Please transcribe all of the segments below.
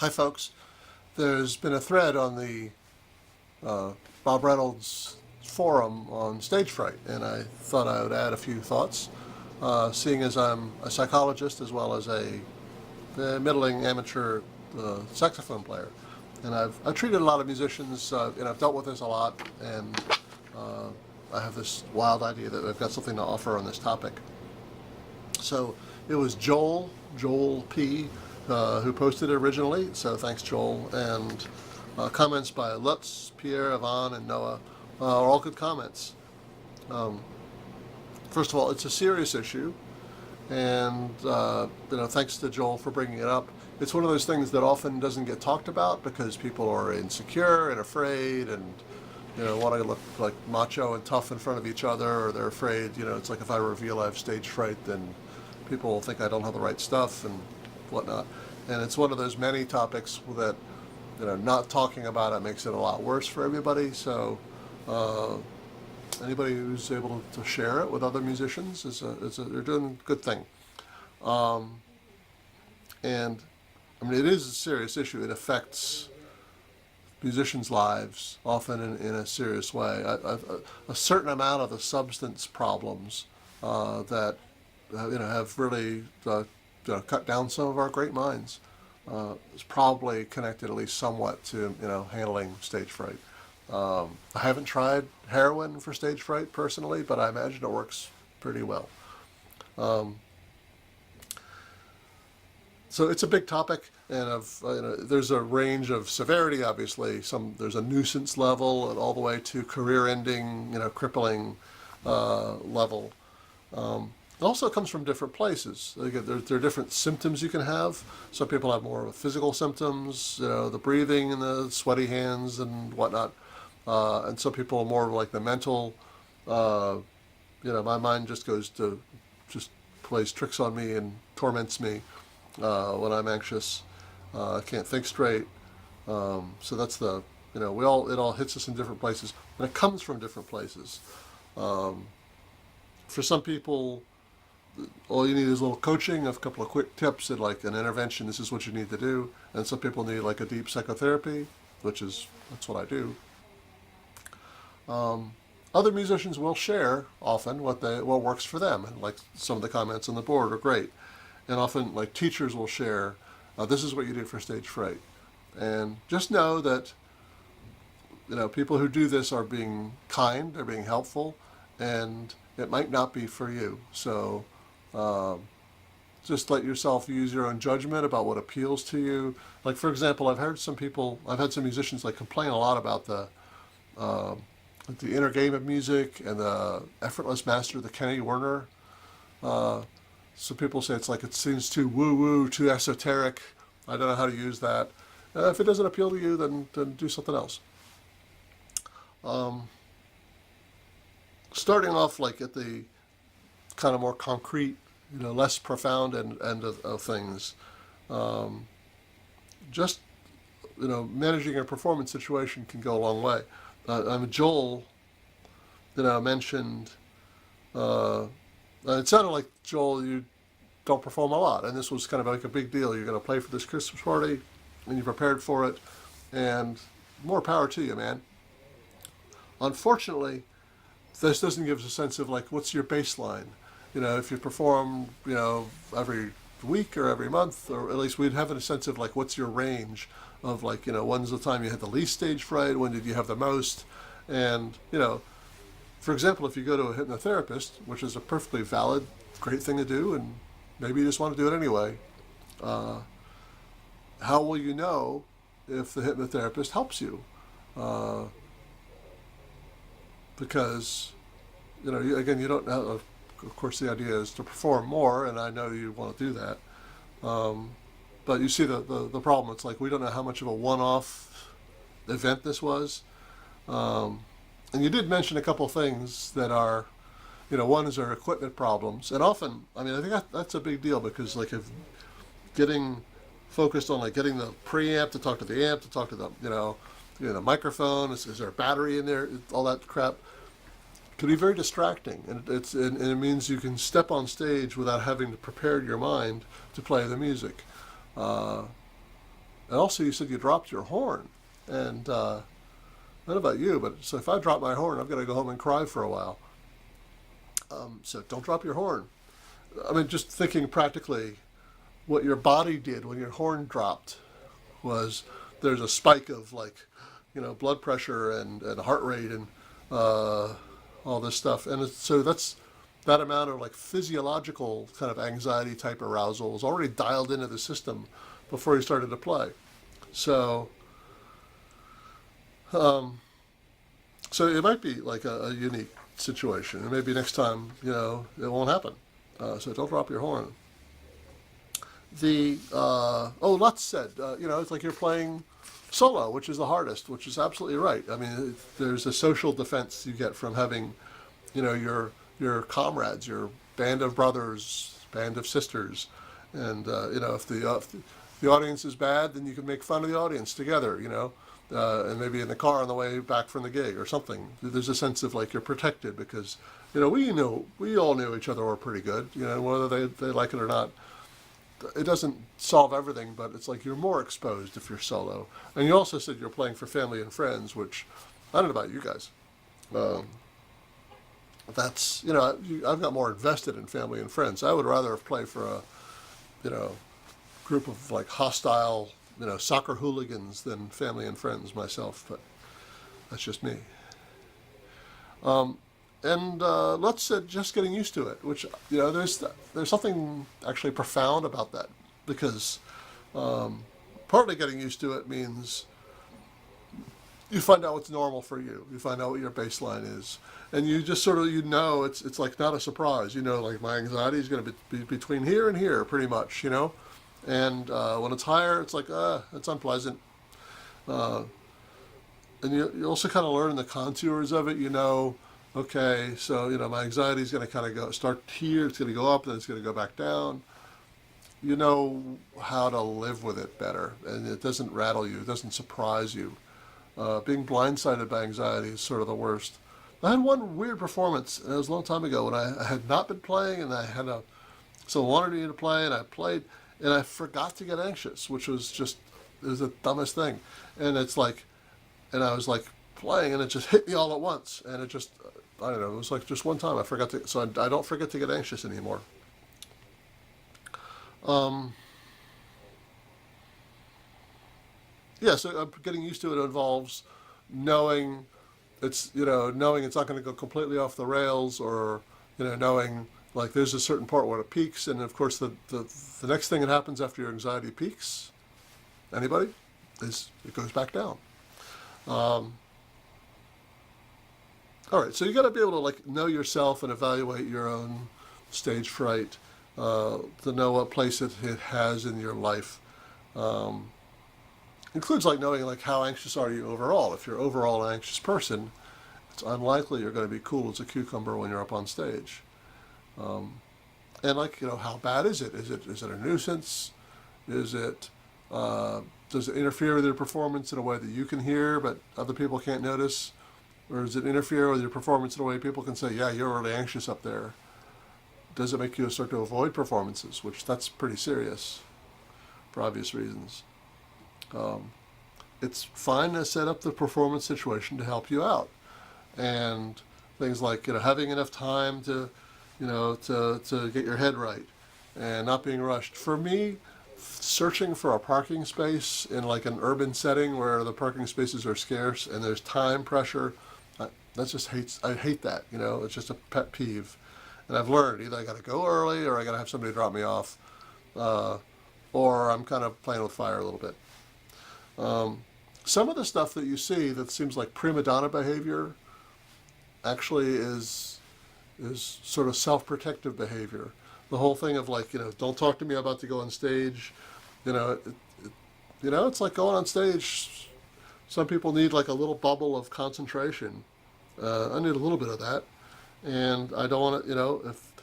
Hi, folks. There's been a thread on the Bob Reynolds forum on stage fright, and I thought I would add a few thoughts. Seeing as I'm a psychologist as well as a middling amateur saxophone player, and I've treated a lot of musicians, and I've dealt with this a lot, and uh, I have this wild idea that I've got something to offer on this topic. So it was Joel P, who posted it originally. So thanks, Joel. And comments by Lutz, Pierre, Yvonne, and Noah are all good comments. Um, First of all, it's a serious issue, and thanks to Joel for bringing it up. It's one of those things that often doesn't get talked about because people are insecure and afraid, and want to look like macho and tough in front of each other, or they're afraid. It's like if I reveal I have stage fright, then people will think I don't have the right stuff and whatnot. And it's one of those many topics that not talking about it makes it a lot worse for everybody. So anybody who's able to share it with other musicians they're doing a good thing. And I mean, it is a serious issue. It affects musicians' lives often in a serious way. A certain amount of the substance problems that have really cut down some of our great minds is probably connected at least somewhat to handling stage fright. I haven't tried heroin for stage fright personally, but I imagine it works pretty well. So it's a big topic, and there's a range of severity. Obviously, there's a nuisance level, and all the way to career-ending, crippling level. It also comes from different places. Again, there are different symptoms you can have. Some people have more physical symptoms, the breathing and the sweaty hands and whatnot. And some people are more like the mental. My mind just plays tricks on me and torments me when I'm anxious. I can't think straight. So that's it all hits us in different places, and it comes from different places. For some people, all you need is a little coaching, a couple of quick tips, and like an intervention. This is what you need to do. And some people need like a deep psychotherapy, that's what I do. Other musicians will share often what works for them, and like some of the comments on the board are great. And often, like teachers will share, this is what you do for stage fright. And just know that people who do this are being kind, they're being helpful, and it might not be for you. So just let yourself use your own judgment about what appeals to you. Like, for example, I've had some musicians like complain a lot about the inner game of music and the effortless master, the Kenny Werner. So people say it seems too woo-woo, too esoteric. I don't know how to use that. If it doesn't appeal to you, then do something else. Starting off like at the kind of more concrete, less profound end of things. Just managing a performance situation can go a long way. Joel, mentioned. It sounded like, Joel, you don't perform a lot, and this was kind of like a big deal. You're going to play for this Christmas party, and you prepared for it, and more power to you, man. Unfortunately, this doesn't give us a sense of like what's your baseline. If you perform, every week or every month, or at least we'd have a sense of like what's your range of like when's the time you had the least stage fright, when did you have the most, and for example, if you go to a hypnotherapist, which is a perfectly valid, great thing to do, and maybe you just want to do it anyway, how will you know if the hypnotherapist helps you? Because, again, you don't know. Of course, the idea is to perform more, and I know you want to do that. But you see the problem. It's like we don't know how much of a one-off event this was. And you did mention a couple things that are, one is our equipment problems. And often, I think that's a big deal because like if getting focused on like getting the preamp to talk to the amp, to talk to the, the microphone, is there a battery in there, all that crap, can be very distracting. And it means you can step on stage without having to prepare your mind to play the music. And also, you said you dropped your horn. And I don't know about you, but so if I drop my horn, I'm going to go home and cry for a while. So don't drop your horn. I mean, just thinking practically, what your body did when your horn dropped was there's a spike of like, blood pressure and heart rate and uh, all this stuff. And so that amount of like physiological kind of anxiety type arousal was already dialed into the system before you started to play. So, um, so it might be like a unique situation, and maybe next time, it won't happen. So don't drop your horn. Lutz said, it's like you're playing solo, which is the hardest, which is absolutely right. I mean, there's a social defense you get from having, your comrades, your band of brothers, band of sisters, and if the audience is bad, then you can make fun of the audience together, and maybe in the car on the way back from the gig or something. There's a sense of like you're protected because we all knew each other were pretty good, whether they like it or not. It doesn't solve everything, but it's like you're more exposed if you're solo. And you also said you're playing for family and friends, which I don't know about you guys. Um, I've got more invested in family and friends. I would rather have played for a, you know, group of like hostile, soccer hooligans than family and friends myself, but that's just me. Um, and let's just getting used to it, which there's something actually profound about that because um, partly getting used to it means you find out what's normal for you. You find out what your baseline is, and you just sort of it's like not a surprise. Like my anxiety is going to be between here and here, pretty much. And when it's higher, it's like it's unpleasant. Uh, and you also kind of learn the contours of it. Okay, so my anxiety is going to kind of start here. It's going to go up, then it's going to go back down. You know how to live with it better, and it doesn't rattle you. It doesn't surprise you. Being blindsided by anxiety is sort of the worst. I had one weird performance. It was a long time ago when I had not been playing, and someone wanted me to play, and I played, and I forgot to get anxious, which was it was the dumbest thing. And it's like, and I was like playing, and it just hit me all at once, and it just, I don't know, it was like just one time I forgot to, so I don't forget to get anxious anymore. Um, yeah, so getting used to it involves knowing knowing it's not going to go completely off the rails, or knowing like there's a certain part where it peaks, and of course the next thing that happens after your anxiety peaks, anybody, is it goes back down. Um, all right, so you got to be able to like know yourself and evaluate your own stage fright, to know what place it has in your life. Um, Includes like knowing like how anxious are you overall. If you're overall an anxious person, it's unlikely you're going to be cool as a cucumber when you're up on stage. Um, and like how bad is it? Is it a nuisance? Is it does it interfere with your performance in a way that you can hear but other people can't notice? Or does it interfere with your performance in a way people can say, yeah, you're really anxious up there? Does it make you start to avoid performances, which that's pretty serious for obvious reasons. Um, it's fine to set up the performance situation to help you out, and things like having enough time to to get your head right and not being rushed. For me, searching for a parking space in like an urban setting where the parking spaces are scarce and there's time pressure, I hate that. It's just a pet peeve, and I've learned either I got to go early or I got to have somebody drop me off, uh, or I'm kind of playing with fire a little bit. Um, some of the stuff that you see that seems like prima donna behavior actually is sort of self-protective behavior. The whole thing of like don't talk to me about to go on stage. It's like going on stage. Some people need like a little bubble of concentration. I need a little bit of that, and I don't want to. If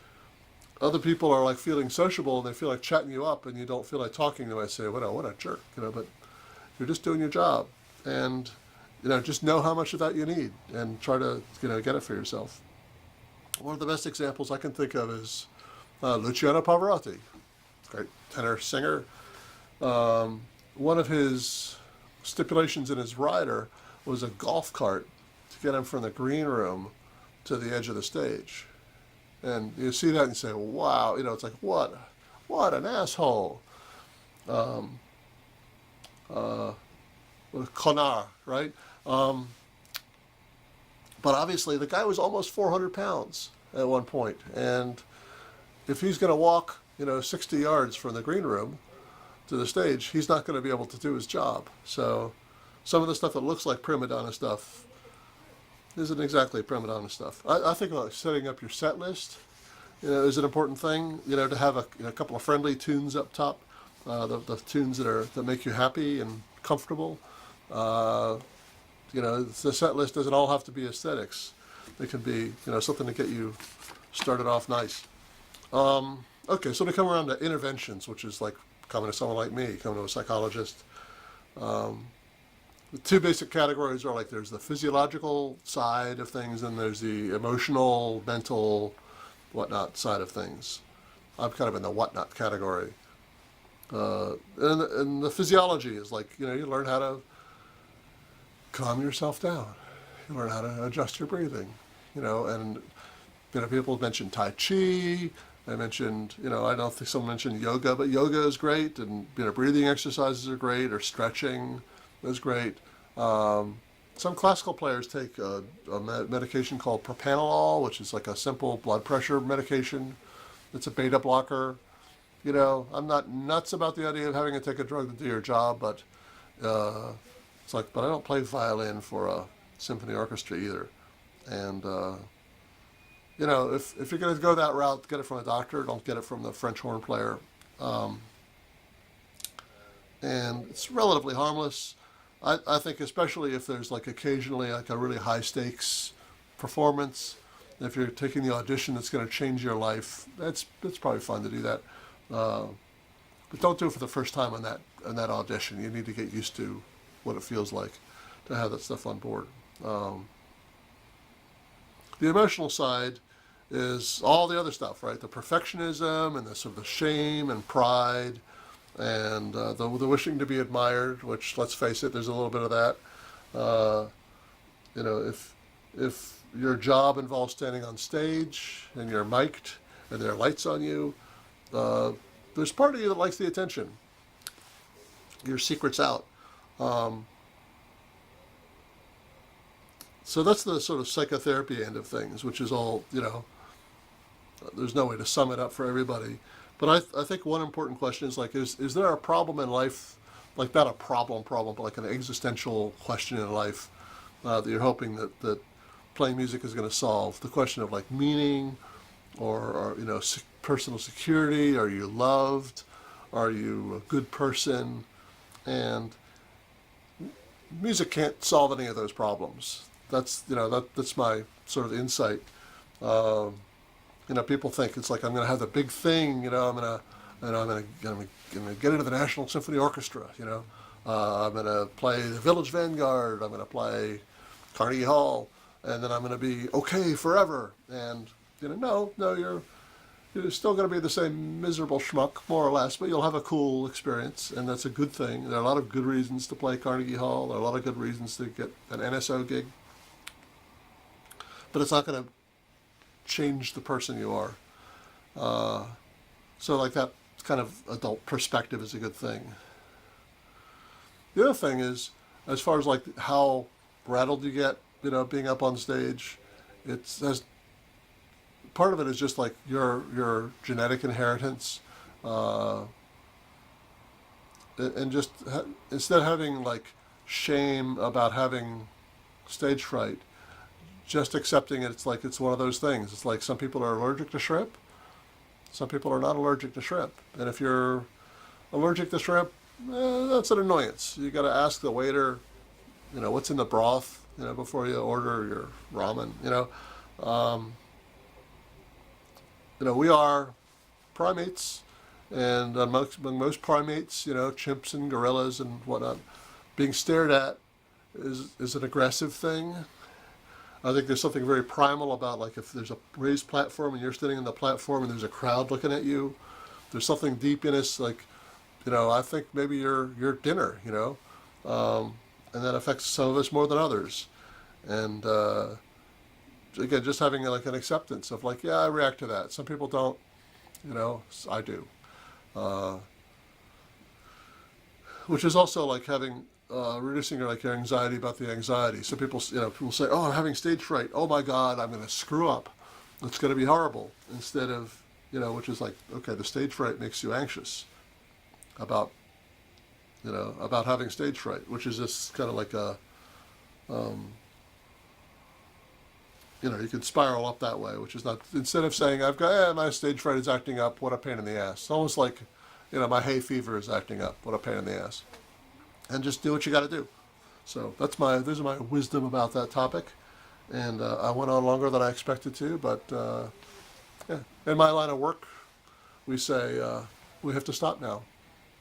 other people are like feeling sociable and they feel like chatting you up, and you don't feel like talking to them, I say, what a jerk. But you're just doing your job, and just know how much of that you need, and try to get it for yourself. One of the best examples I can think of is Luciano Pavarotti, great tenor singer. Um, one of his stipulations in his rider was a golf cart to get him from the green room to the edge of the stage. And you see that and you say, wow, it's like, what an asshole. Um, uh, Connard, right? But obviously the guy was almost 400 pounds at one point. And if he's going to walk, 60 yards from the green room to the stage, he's not going to be able to do his job. So some of the stuff that looks like prima donna stuff isn't exactly prima donna stuff. I think like setting up your set list, is an important thing. To have a couple of friendly tunes up top, the tunes that make you happy and comfortable. The set list doesn't all have to be aesthetics. It can be, something to get you started off nice. Okay, so to come around to interventions, which is like coming to someone like me, coming to a psychologist. The two basic categories are like there's the physiological side of things and there's the emotional, mental, whatnot side of things. I'm kind of in the whatnot category. And the physiology is like, you learn how to calm yourself down. You learn how to adjust your breathing, and people mentioned Tai Chi. I mentioned, I don't think someone mentioned yoga, but yoga is great, and breathing exercises are great, or stretching is great. Some classical players take a medication called propranolol, which is like a simple blood pressure medication. It's a beta blocker. I'm not nuts about the idea of having to take a drug to do your job, but it's like, but I don't play violin for a symphony orchestra either. And if you're going to go that route, get it from a doctor. Don't get it from the French horn player. And it's relatively harmless. I think especially if there's like occasionally like a really high stakes performance, if you're taking the audition that's going to change your life, it's probably fun to do that. But don't do it for the first time on that audition. You need to get used to what it feels like to have that stuff on board. The emotional side is all the other stuff, right? The perfectionism and the sort of the shame and pride and the wishing to be admired, which, let's face it, there's a little bit of that. If your job involves standing on stage and you're mic'd and there are lights on you, there's part of you that likes the attention. Your secret's out. So that's the sort of psychotherapy end of things, which is all, there's no way to sum it up for everybody. But I think one important question is like, is there a problem in life, like not a problem, but like an existential question in life that you're hoping that playing music is going to solve? The question of like meaning or personal security. Are you loved? Are you a good person? And music can't solve any of those problems. That's that's my sort of insight. People think it's like I'm going to have the big thing. I'm going to get into the National Symphony Orchestra. I'm going to play the Village Vanguard. I'm going to play Carnegie Hall, and then I'm going to be okay forever. And no, you're still going to be the same miserable schmuck, more or less, but you'll have a cool experience, and that's a good thing. There are a lot of good reasons to play Carnegie Hall. There are a lot of good reasons to get an NSO gig. But it's not going to change the person you are. So like that kind of adult perspective is a good thing. The other thing is, as far as like how rattled you get, being up on stage, part of it is just like your genetic inheritance, and just instead of having like shame about having stage fright, just accepting it. It's like it's one of those things. It's like some people are allergic to shrimp, some people are not allergic to shrimp, and if you're allergic to shrimp, that's an annoyance. You got to ask the waiter, what's in the broth, before you order your ramen. We are primates, and among most primates, chimps and gorillas and whatnot, being stared at is an aggressive thing. I think there's something very primal about like if there's a raised platform and you're standing on the platform and there's a crowd looking at you, there's something deep in us like I think maybe your dinner, and that affects some of us more than others. And again, just having like an acceptance of like, yeah, I react to that. Some people don't, I do. Uh, which is also like having reducing your anxiety about the anxiety. So people say, oh, I'm having stage fright. Oh my God, I'm going to screw up. It's going to be horrible. Instead of which is like, okay, the stage fright makes you anxious about about having stage fright, which is just kind of like a um, you can spiral up that way, which is not, instead of saying, I've got, my stage fright is acting up, what a pain in the ass. It's almost like, my hay fever is acting up, what a pain in the ass. And just do what you got to do. So those are my wisdom about that topic. And I went on longer than I expected to, but yeah. In my line of work, we say, we have to stop now.